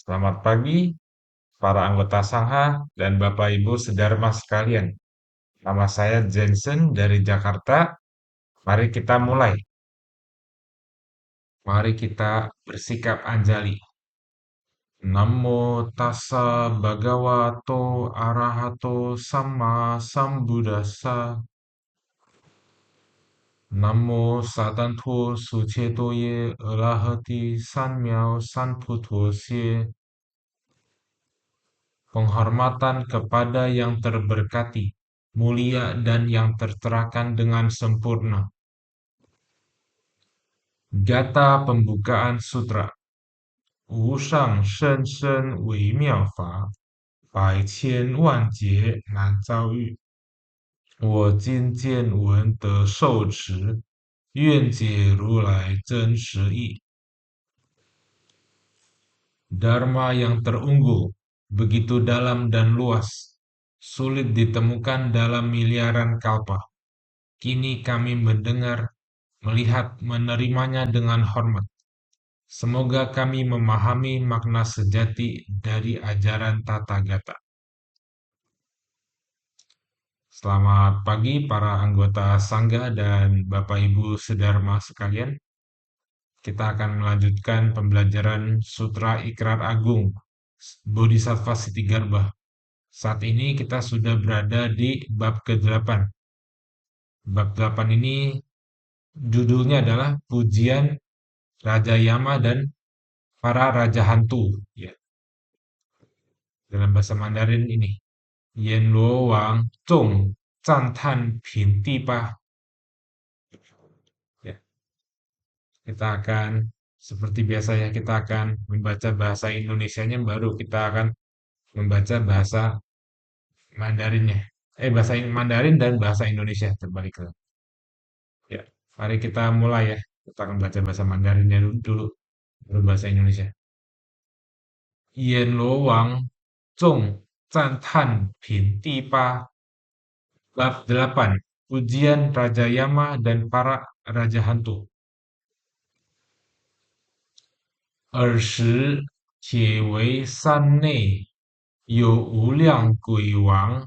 Selamat pagi, para anggota Sangha dan Bapak Ibu Sedharma sekalian. Nama saya Jensen dari Jakarta. Mari kita mulai. Mari kita bersikap anjali. Namo tassa bhagavato arahato sama sambuddhassa. Namo satanto sucetoye arahati sanmyao sanputosye. Penghormatan kepada yang terberkati, mulia dan yang tercerahkan dengan sempurna. Gata pembukaan sutra. Wu shang shen shen wei miao fa, bai qian wan jie nan zao yu. Wo jin jian wen de shou zhi, yuan jie ru lai zhen shi yi. Dharma yang terunggul, begitu dalam dan luas, sulit ditemukan dalam miliaran kalpa. Kini kami mendengar, melihat, menerimanya dengan hormat. Semoga kami memahami makna sejati dari ajaran Tathagata. Selamat pagi para anggota Sangga dan Bapak Ibu Sedharma sekalian. Kita akan melanjutkan pembelajaran Sutra Ikrar Agung Bodhisattva Sitigarbha. Saat ini kita sudah berada di bab ke-8. Bab 8 ini judulnya adalah Pujian Raja Yama dan para Raja Hantu. Ya, dalam bahasa Mandarin ini. Yen Luo Wang Zong Zan Tan Pin Ti Pa. Ya, kita akan seperti biasa ya, kita akan membaca bahasa Indonesianya, baru kita akan membaca bahasa Mandarinnya. Bahasa Mandarin dan bahasa Indonesia terbalik. Ya, mari kita mulai ya. Kita akan baca bahasa Mandarinnya dulu, baru bahasa Indonesia. Yen Luo Wang Zong Zan Tan Pin Ti Pa. Bab 8. Pujian Raja Yama dan para Raja Hantu. 尔时，铁围山内有无量鬼王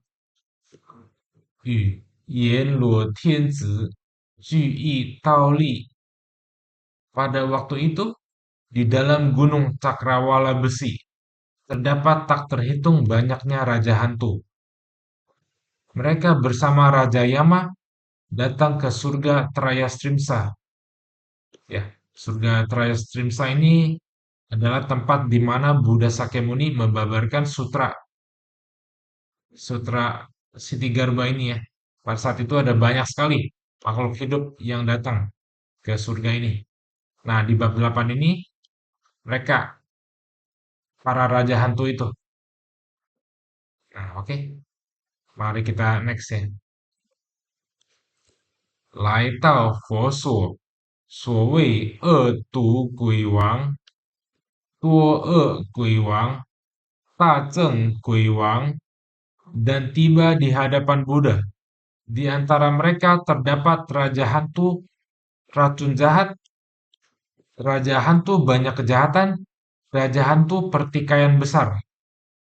与阎罗天子俱诣倒立。Pada waktu itu, di dalam gunung Cakrawala besi, terdapat tak terhitung banyaknya raja hantu. Mereka bersama Raja Yama datang ke surga Trayastrimsa. Ya, surga Trayastrimsa ini adalah tempat di mana Buddha Sakyamuni membabarkan sutra Sitigarbha ini ya. Pada saat itu ada banyak sekali makhluk hidup yang datang ke surga ini. Nah, di bab 8 ini mereka para raja hantu itu. Nah, oke. Mari kita next ya. Lai Tao Fo Suo, Suo Wei Du Gui Wang, Duo Gui Wang, Ta Zeng Gui Wang, dan tiba di hadapan Buddha. Di antara mereka terdapat raja hantu, racun jahat, raja hantu banyak kejahatan, raja hantu pertikaian besar.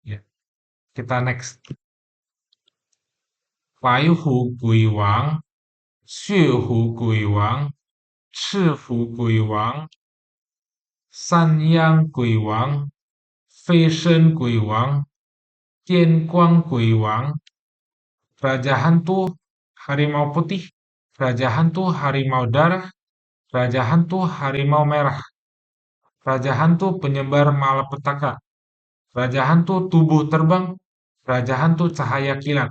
Ya, kita next. Bai Hu Gui Wang, Xue Hu Gui Wang, Chi Hu Gui Wang, San Yang Gui Wang, Fei Shen Gui Wang, Tian Guang Gui Wang, raja hantu harimau putih, raja hantu harimau darah, raja hantu harimau merah, raja hantu penyebar malapetaka, raja hantu tubuh terbang, raja hantu cahaya kilat.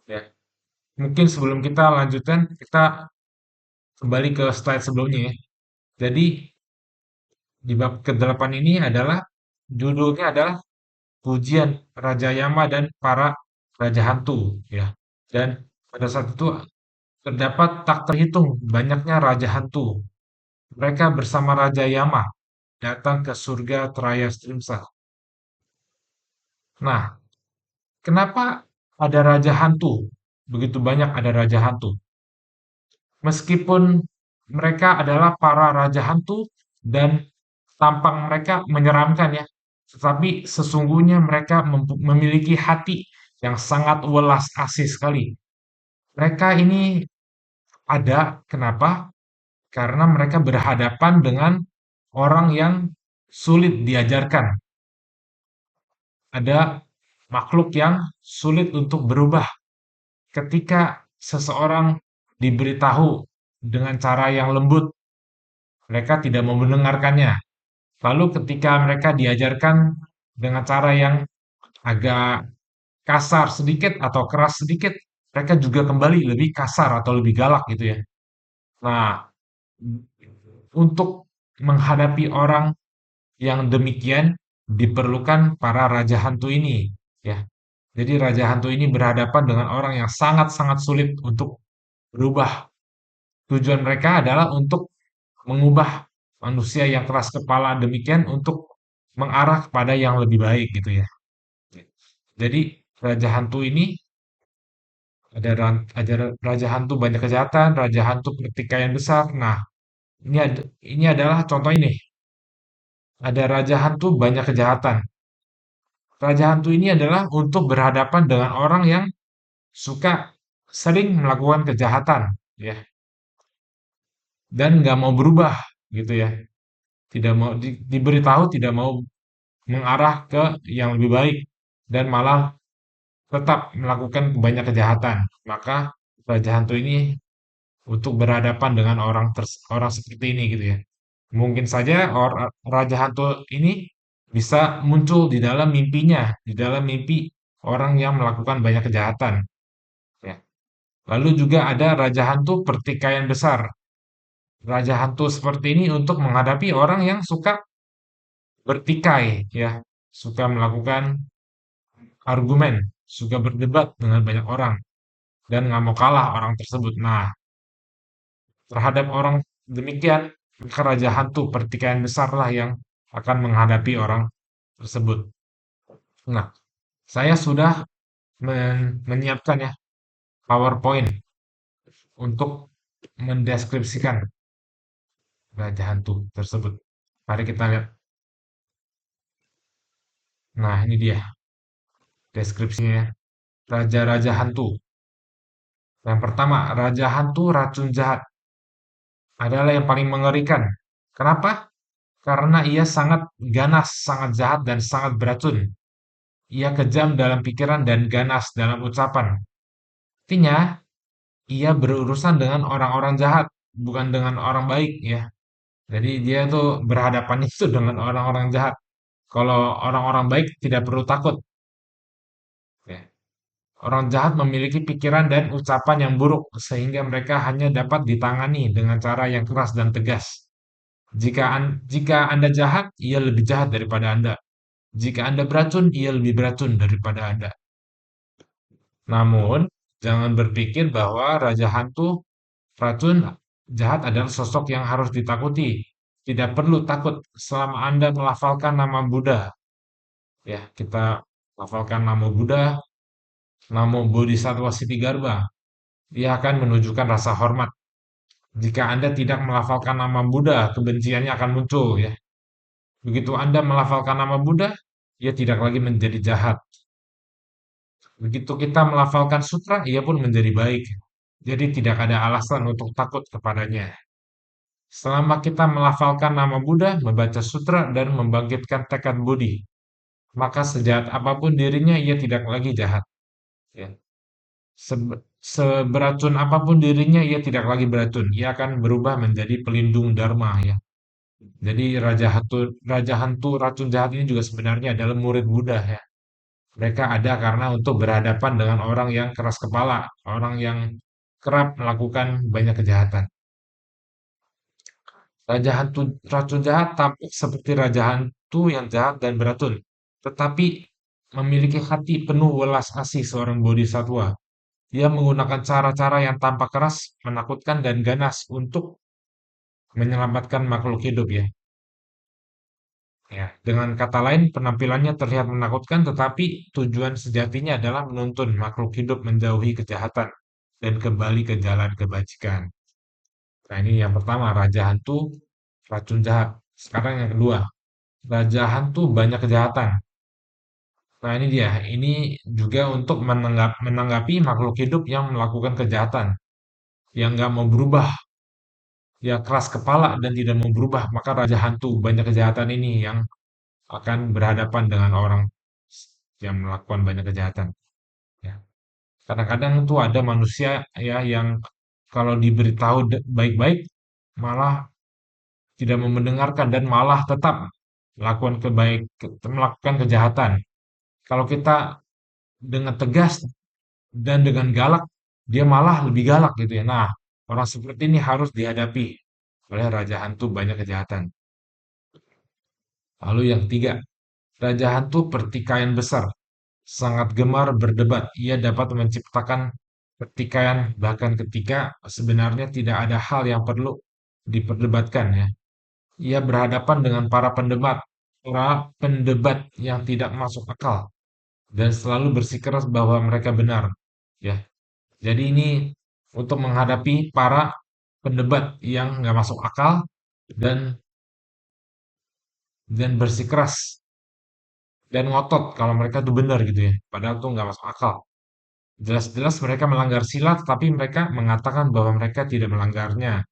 Ya, mungkin sebelum kita lanjutkan, kita kembali ke slide sebelumnya ya. Jadi di bab ke-8 ini adalah judulnya adalah Pujian Raja Yama dan para Raja Hantu ya. Dan pada saat itu terdapat tak terhitung banyaknya Raja Hantu. Mereka bersama Raja Yama datang ke surga Trayastrimsa. Nah, kenapa ada Raja Hantu? Begitu banyak ada Raja Hantu. Meskipun mereka adalah para Raja Hantu dan tampang mereka menyeramkan ya. tetapi sesungguhnya mereka memiliki hati yang sangat welas asih sekali. Mereka ini ada, kenapa? Karena mereka berhadapan dengan orang yang sulit diajarkan. Ada makhluk yang sulit untuk berubah. Ketika seseorang diberitahu dengan cara yang lembut, mereka tidak mau mendengarkannya. Lalu ketika mereka diajarkan dengan cara yang agak kasar sedikit atau keras sedikit, mereka juga kembali lebih kasar atau lebih galak gitu ya. Nah, untuk menghadapi orang yang demikian diperlukan para raja hantu ini, ya. Jadi raja hantu ini berhadapan dengan orang yang sangat-sangat sulit untuk berubah. Tujuan mereka adalah untuk mengubah manusia yang keras kepala demikian untuk mengarah kepada yang lebih baik gitu ya. Jadi raja hantu ini ada raja hantu banyak kejahatan, raja hantu pertikaian besar. Nah, ini adalah contoh ini. Ada raja hantu banyak kejahatan. Raja hantu ini adalah untuk berhadapan dengan orang yang suka sering melakukan kejahatan, ya, dan nggak mau berubah, gitu ya. Tidak mau diberitahu, tidak mau mengarah ke yang lebih baik, dan malah tetap melakukan banyak kejahatan. Maka raja hantu ini untuk berhadapan dengan orang seperti ini, gitu ya. Mungkin saja raja hantu ini bisa muncul di dalam mimpinya, di dalam mimpi orang yang melakukan banyak kejahatan. Ya. Lalu juga ada raja hantu pertikaian besar. Raja hantu seperti ini untuk menghadapi orang yang suka bertikai, ya, suka melakukan argumen, suka berdebat dengan banyak orang dan nggak mau kalah orang tersebut. Nah, terhadap orang demikian, maka raja hantu pertikaian besar lah yang akan menghadapi orang tersebut. Nah, saya sudah menyiapkan ya PowerPoint untuk mendeskripsikan raja hantu tersebut. Mari kita lihat. Nah, ini dia deskripsinya. Raja-raja hantu. Yang pertama, raja hantu racun jahat adalah yang paling mengerikan. Kenapa? Karena ia sangat ganas, sangat jahat, dan sangat beracun. Ia kejam dalam pikiran dan ganas dalam ucapan. Artinya, ia berurusan dengan orang-orang jahat, bukan dengan orang baik ya. Jadi dia tuh berhadapan itu dengan orang-orang jahat. Kalau orang-orang baik tidak perlu takut. Ya. Orang jahat memiliki pikiran dan ucapan yang buruk, sehingga mereka hanya dapat ditangani dengan cara yang keras dan tegas. Jika Anda jahat, ia lebih jahat daripada Anda. Jika Anda beracun, ia lebih beracun daripada Anda. Namun, jangan berpikir bahwa Raja Hantu racun jahat adalah sosok yang harus ditakuti. Tidak perlu takut selama Anda melafalkan nama Buddha. Ya, kita lafalkan nama Buddha, nama Bodhisattva Sitigarbha. Dia akan menunjukkan rasa hormat. Jika Anda tidak melafalkan nama Buddha, kebenciannya akan muncul ya. Begitu Anda melafalkan nama Buddha, ia tidak lagi menjadi jahat. Begitu kita melafalkan sutra, ia pun menjadi baik. Jadi tidak ada alasan untuk takut kepadanya. Selama kita melafalkan nama Buddha, membaca sutra, dan membangkitkan tekad budi, maka sejahat apapun dirinya, ia tidak lagi jahat. Ya. Seberacun apapun dirinya, ia tidak lagi beracun. Ia akan berubah menjadi pelindung dharma. Ya. Jadi raja hantu racun jahat ini juga sebenarnya adalah murid Buddha. Ya. Mereka ada karena untuk berhadapan dengan orang yang keras kepala, orang yang kerap melakukan banyak kejahatan. Raja hantu racun jahat tampak seperti raja hantu yang jahat dan beracun, tetapi memiliki hati penuh welas asih seorang bodhisatwa. Dia menggunakan cara-cara yang tampak keras, menakutkan, dan ganas untuk menyelamatkan makhluk hidup ya. Ya, dengan kata lain, penampilannya terlihat menakutkan, tetapi tujuan sejatinya adalah menuntun makhluk hidup menjauhi kejahatan dan kembali ke jalan kebajikan. Nah, ini yang pertama, raja hantu, racun jahat. Sekarang yang kedua, Raja hantu banyak kejahatan. Nah, ini dia. Ini juga untuk menanggapi makhluk hidup yang melakukan kejahatan, yang nggak mau berubah, ya keras kepala dan tidak mau berubah. Maka Raja Hantu banyak kejahatan ini yang akan berhadapan dengan orang yang melakukan banyak kejahatan. Ya. Kadang-kadang tuh ada manusia ya yang kalau diberitahu baik-baik malah tidak mau mendengarkan dan malah tetap melakukan kejahatan. Kalau kita dengan tegas dan dengan galak, dia malah lebih galak gitu ya. Nah, orang seperti ini harus dihadapi oleh Raja Hantu banyak kejahatan. Lalu yang ketiga, Raja Hantu pertikaian besar. Sangat gemar berdebat. Ia dapat menciptakan pertikaian bahkan ketika sebenarnya tidak ada hal yang perlu diperdebatkan ya. Ia berhadapan dengan para pendebat yang tidak masuk akal dan selalu bersikeras bahwa mereka benar. Ya, jadi ini untuk menghadapi para pendebat yang nggak masuk akal dan bersikeras dan ngotot kalau mereka tuh benar gitu ya. Padahal tuh nggak masuk akal. Jelas-jelas mereka melanggar sila, tapi mereka mengatakan bahwa mereka tidak melanggarnya.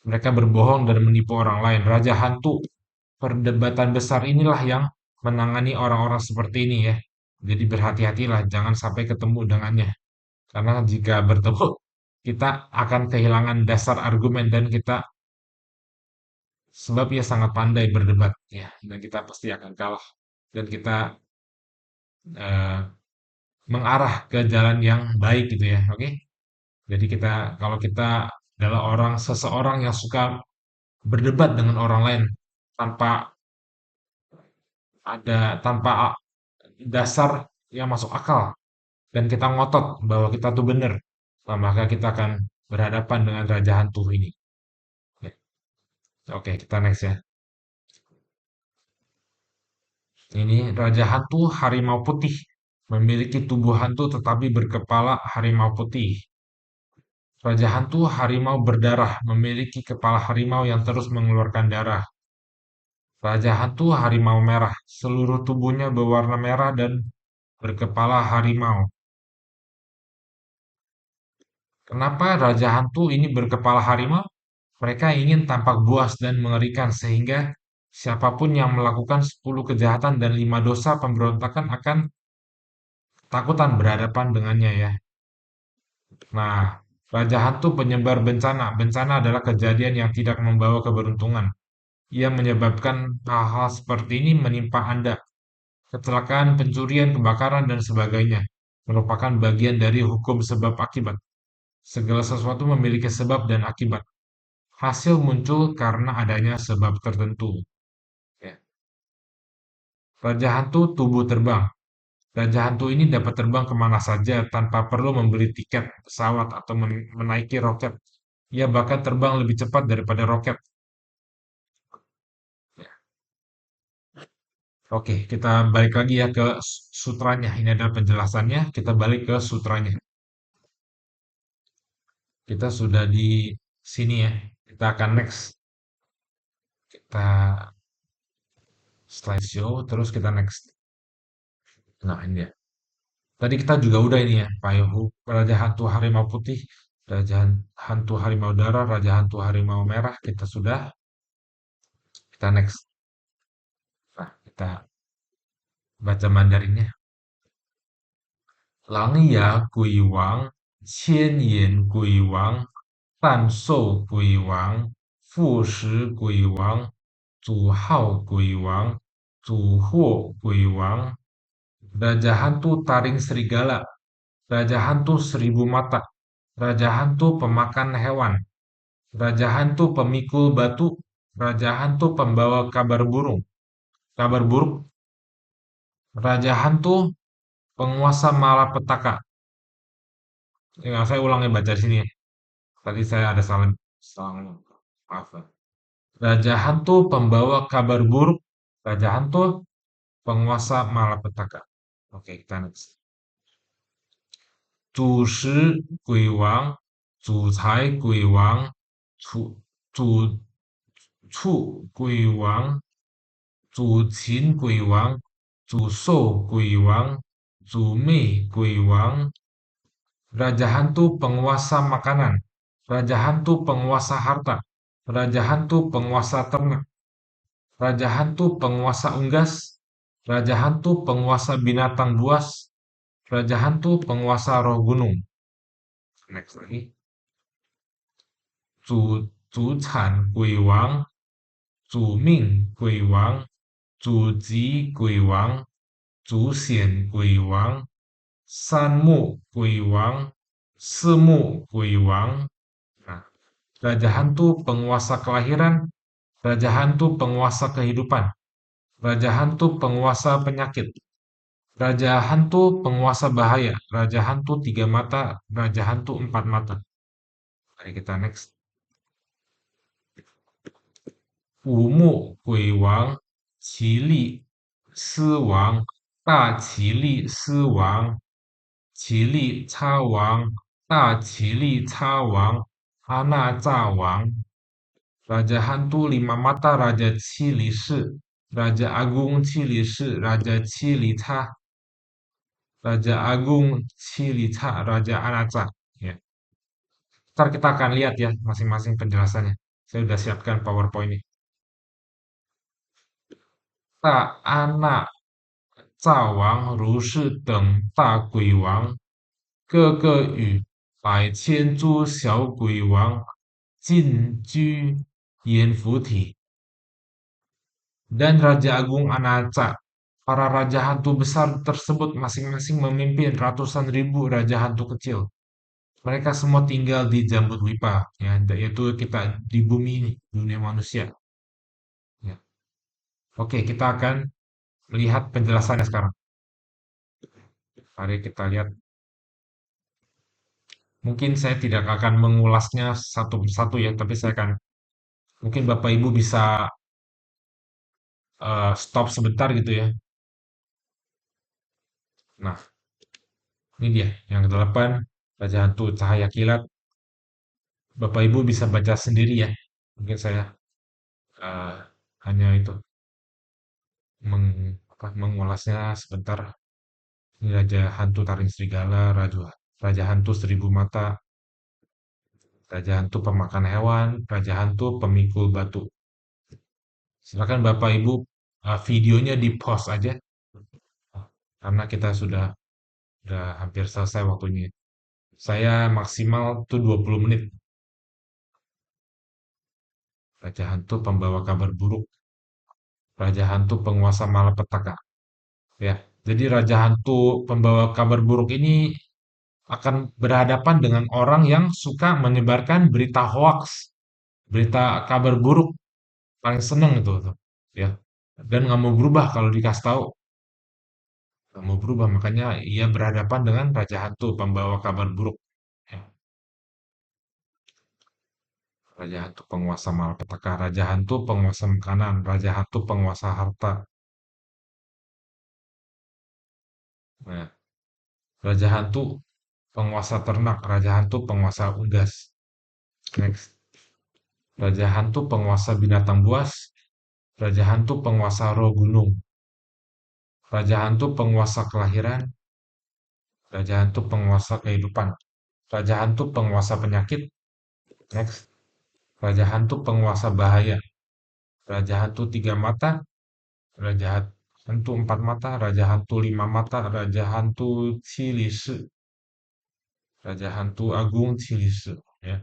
Mereka berbohong dan menipu orang lain. Raja hantu, perdebatan besar inilah yang menangani orang-orang seperti ini ya. Jadi berhati-hatilah, jangan sampai ketemu dengannya. Karena jika bertemu, kita akan kehilangan dasar argumen dan sebab ia sangat pandai berdebat ya, dan kita pasti akan kalah dan kita eh, mengarah ke jalan yang baik gitu ya, oke? Jadi kalau kita adalah seseorang yang suka berdebat dengan orang lain tanpa tanpa dasar yang masuk akal dan kita ngotot bahwa kita tuh benar, nah, maka kita akan berhadapan dengan raja hantu ini. Ya, oke, kita next ya. Ini raja hantu harimau putih memiliki tubuh hantu tetapi berkepala harimau putih. Raja hantu harimau berdarah memiliki kepala harimau yang terus mengeluarkan darah. Raja hantu harimau merah, seluruh tubuhnya berwarna merah dan berkepala harimau. Kenapa raja hantu ini berkepala harimau? Mereka ingin tampak buas dan mengerikan sehingga siapapun yang melakukan 10 kejahatan dan 5 dosa pemberontakan akan takutan berhadapan dengannya ya. Nah, raja hantu penyebar bencana. Bencana adalah kejadian yang tidak membawa keberuntungan. Ia menyebabkan hal-hal seperti ini menimpa Anda. Kecelakaan, pencurian, kebakaran, dan sebagainya merupakan bagian dari hukum sebab akibat. Segala sesuatu memiliki sebab dan akibat. Hasil muncul karena adanya sebab tertentu. Ya. Raja hantu tubuh terbang. Raja hantu ini dapat terbang kemana saja tanpa perlu membeli tiket pesawat atau menaiki roket. Ia bahkan terbang lebih cepat daripada roket. Ya. Oke, kita balik lagi ya ke sutranya. Ini adalah penjelasannya. Kita balik ke sutranya. Kita sudah di sini ya. Kita akan next. Kita slideshow, terus kita next. Nah, ini ya. Tadi kita juga udah ini ya. Payung Raja Hantu Harimau Putih, Raja Hantu Harimau Darah, Raja Hantu Harimau Merah. Kita sudah. Kita next. Nah, kita baca Mandarinnya. 狼牙鬼王、千眼鬼王、范寿鬼王、祖号鬼王、祖祸鬼王、 Raja Hantu Taring Serigala, Raja Hantu Seribu Mata, Raja Hantu Pemakan Hewan, Raja Hantu Pemikul Batu, Raja Hantu Pembawa kabar buruk, Raja Hantu Penguasa Malapetaka. Ya, saya ulangi baca di sini. Tadi saya ada salah, salah, maaf. Raja Hantu Pembawa Kabar Buruk, Raja Hantu Penguasa Malapetaka. Oke, kita next. 主食鬼王、主财鬼王、主畜鬼王、主秦鬼王，主寿鬼王，主魅鬼王, Raja Hantu penguasa makanan, Raja Hantu penguasa harta, Raja Hantu penguasa ternak, Raja Hantu penguasa unggas, Raja Hantu penguasa binatang buas, Raja Hantu penguasa roh gunung. Next lagi. 主产鬼王，主命鬼王，主吉鬼王，主显鬼王，三木鬼王，四木鬼王. Nah, Raja Hantu penguasa kelahiran, Raja Hantu penguasa kehidupan, Raja Hantu penguasa penyakit, Raja Hantu penguasa bahaya, Raja Hantu tiga mata, Raja Hantu empat mata. Mari kita next. 五木鬼王，奇力狮王，大奇力狮王，奇力叉王，大奇力叉王，阿那扎王。Raja Hantu lima mata, Raja Cili Si, Raja Agung Cili Si, Raja Cili Ca, Raja Agung Cili Ca, Raja Anaca. Ya. Ntar kita akan lihat ya masing-masing penjelasannya. Saya sudah siapkan PowerPoint ini. 大安娜灶王如是等大鬼王，个个与百千诸小鬼王尽居阎浮提。Dan Raja Agung Anaca, para raja hantu besar tersebut masing-masing memimpin ratusan ribu raja hantu kecil. Mereka semua tinggal di Jambudwipa, ya, yaitu kita di bumi ini, dunia manusia. Ya. Oke, kita akan melihat penjelasannya sekarang. Mari kita lihat. Mungkin saya tidak akan mengulasnya satu persatu ya, tapi saya akan mungkin Bapak Ibu bisa stop sebentar gitu ya. Nah, ini dia yang ke-8, Raja Hantu Cahaya Kilat. Bapak Ibu bisa baca sendiri ya. Mungkin saya eh, hanya itu mengulasnya sebentar. Ini Raja Hantu Taring Serigala, Raja Hantu Seribu Mata, Raja Hantu Pemakan Hewan, Raja Hantu Pemikul Batu. Silakan Bapak Ibu videonya di pause aja karena kita sudah hampir selesai waktunya. Saya maksimal tuh 20 menit. Raja Hantu Pembawa Kabar Buruk, Raja Hantu Penguasa Malapetaka. Ya, jadi Raja Hantu Pembawa Kabar Buruk ini akan berhadapan dengan orang yang suka menyebarkan berita hoax, berita kabar buruk, paling seneng itu tuh, ya. Dan nggak mau berubah kalau dikasih tahu, nggak mau berubah, makanya ia berhadapan dengan Raja Hantu Pembawa Kabar Buruk. Ya. Raja Hantu penguasa malapetaka, Raja Hantu penguasa makanan, Raja Hantu penguasa harta. Nah, Raja Hantu penguasa ternak, Raja Hantu penguasa unggas. Next. Raja Hantu penguasa binatang buas, Raja Hantu penguasa roh gunung, Raja Hantu penguasa kelahiran, Raja Hantu penguasa kehidupan, Raja Hantu penguasa penyakit. Next. Raja Hantu penguasa bahaya, Raja Hantu tiga mata, Raja Hantu empat mata, Raja Hantu lima mata, Raja Hantu Cilise, Raja Hantu Agung Cilise. Ya.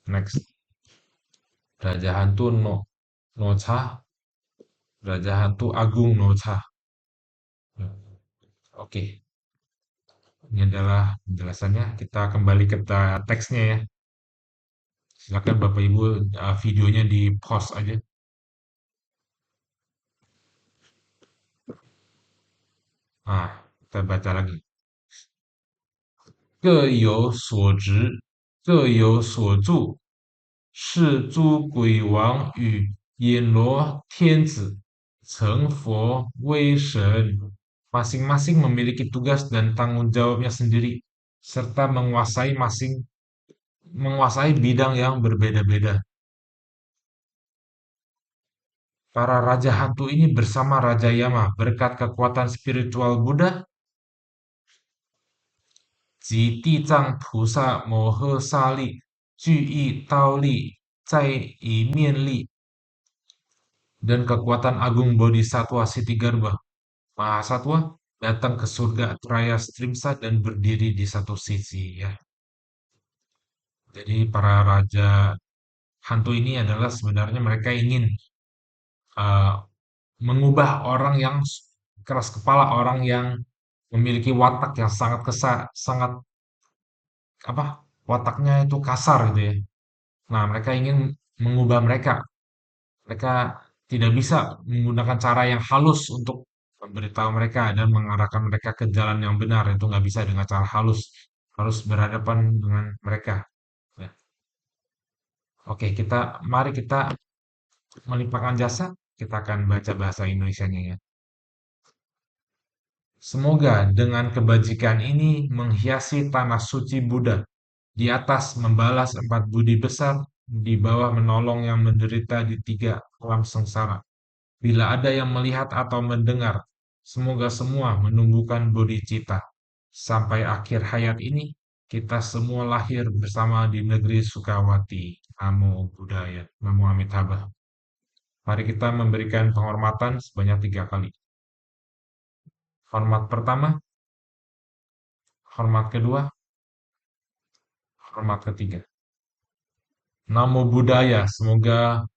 Next. Raja Hantu Nocha, Raja Hantu Agung Nocha. Ya. Oke, ini adalah penjelasannya. Kita kembali ke teksnya ya. Silakan Bapak Ibu videonya di pause aja. Nah, kita baca lagi. 各有所执，各有所住，是诸鬼王与阎罗天子成佛威神 masing-masing memiliki tugas dan tanggung jawabnya sendiri serta menguasai bidang yang berbeda-beda. Para raja hantu ini bersama Raja Yama berkat kekuatan spiritual Buddha, 及地藏菩萨摩诃萨力，聚义道力，在一面力，dan kekuatan agung Bodhisattva Sitigarbha Mahasatwa datang ke surga Traya Strimsa dan berdiri di satu sisi ya. Jadi para raja hantu ini adalah sebenarnya mereka ingin uh, mengubah orang yang keras kepala, orang yang memiliki watak yang sangat apa? Wataknya itu kasar gitu ya. Nah, mereka ingin mengubah mereka. Mereka tidak bisa menggunakan cara yang halus untuk memberitahu mereka dan mengarahkan mereka ke jalan yang benar. Itu nggak bisa dengan cara halus. Harus berhadapan dengan mereka. Ya. Oke, mari kita melimpahkan jasa. Kita akan baca bahasa Indonesianya ya. Semoga dengan kebajikan ini menghiasi tanah suci Buddha. Di atas membalas 4 budi besar, di bawah menolong yang menderita di 3 alam sengsara. Bila ada yang melihat atau mendengar, semoga semua menumbuhkan bodhicitta. Sampai akhir hayat ini, kita semua lahir bersama di negeri Sukawati. Namo Buddhaya, Namo Amitabha. Mari kita memberikan penghormatan sebanyak 3 kali. Hormat pertama, hormat kedua, hormat ketiga. Namo Buddhaya, semoga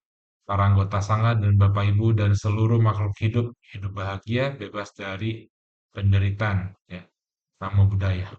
para anggota Sangha dan Bapak Ibu dan seluruh makhluk hidup hidup bahagia, bebas dari penderitaan. Ya. Namo Buddhaya.